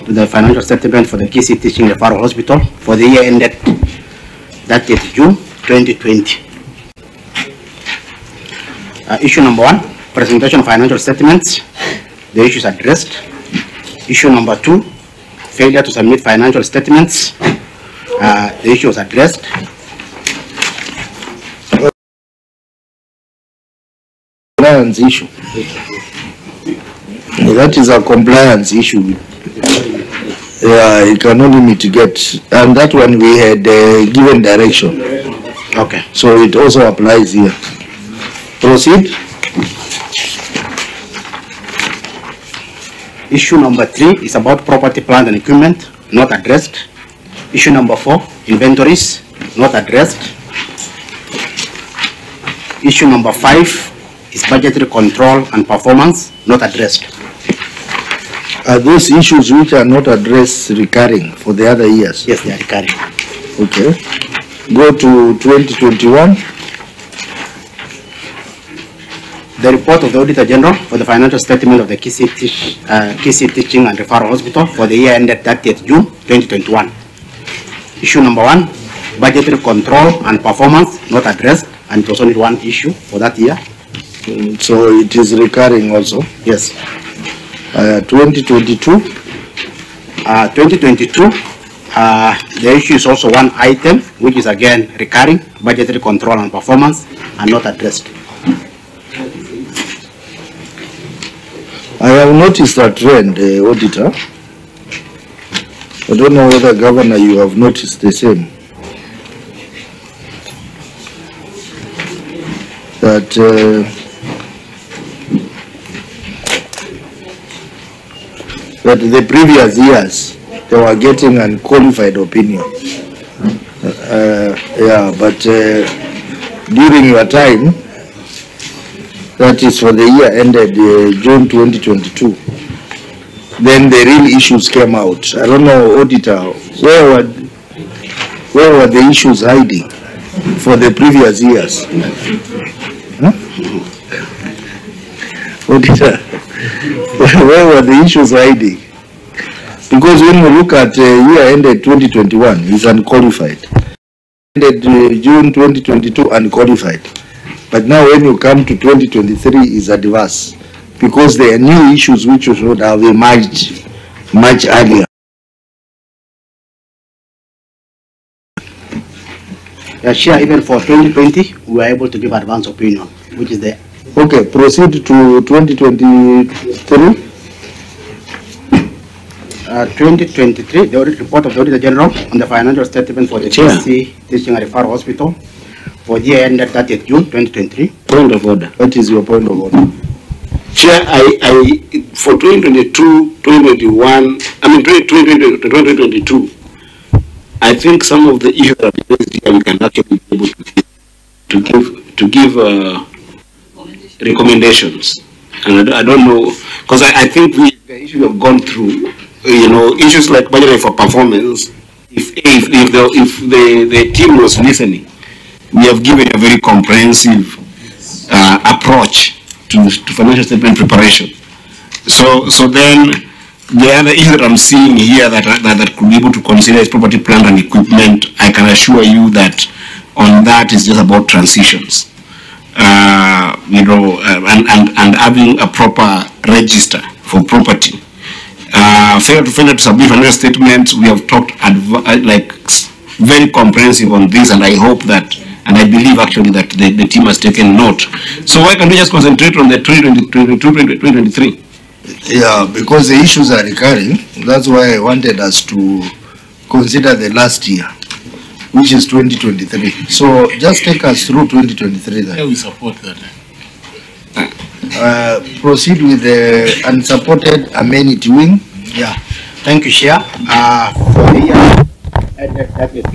to the financial statement for the KC Teaching Referral Hospital for the year ended 30th June 2020. Issue number 1, presentation of financial statements. The issues addressed. Issue number 2, failure to submit financial statements. The issue was addressed. Compliance issue. That is a compliance issue. Yeah, it can only mitigate, and that one we had given direction. Okay. So it also applies here. Proceed. Issue number 3 is about property, plant and equipment, not addressed. Issue number 4, inventories, not addressed. Issue number 5 is budgetary control and performance, not addressed. Are those issues which are not addressed recurring for the other years? Yes, they are recurring. Okay. Go to 2021. The report of the Auditor General for the financial statement of the KC Teaching and Referral Hospital for the year ended 30th June 2021. Issue number 1, budgetary control and performance, not addressed, and it was only one issue for that year. So it is recurring also? Yes. 2022? 2022, the issue is also one item, which is again recurring, budgetary control and performance, and not addressed. I have noticed a trend, Auditor. I don't know whether, Governor, you have noticed the same. That the previous years, they were getting unqualified opinion. Yeah, but during your time, that is for the year ended June 2022, then the real issues came out. I don't know, Auditor, where were the issues hiding for the previous years? Huh? Auditor, where were the issues hiding? Because when we look at year ended 2021, it's unqualified. Ended June 2022, unqualified. But now when you come to 2023, it's adverse. Because there are new issues which should have emerged much earlier. Yeah, sure, even for 2020, we were able to give advance opinion, which is the... Okay, proceed to 2023. 2023, the audit report of the Auditor General on the financial statement for the KC Teaching and Referral Hospital for the year ended 30th June 2023. Point of order. What is your point of order? Chair, for 2022, 2021, I mean 2022, I think some of the issues that are raised here we can actually be able to give recommendations. And I don't know, because I think the issues we have gone through, issues like budgeting for performance, if the team was listening, we have given a very comprehensive approach to financial statement preparation. So then the other issue that I'm seeing here that could be able to consider is property, plant and equipment. I can assure you that on that is just about transitions. And having a proper register for property. Failure to submit financial statements, we have talked like very comprehensive on this, and I hope that, and I believe actually that the team has taken note. So why can't we just concentrate on the 2022-2023? Yeah, because the issues are recurring. That's why I wanted us to consider the last year, which is 2023. So just take us through 2023 then. Yeah, we support that. Proceed with the unsupported amenity wing. Yeah, thank you, Chair. For the year ended 30th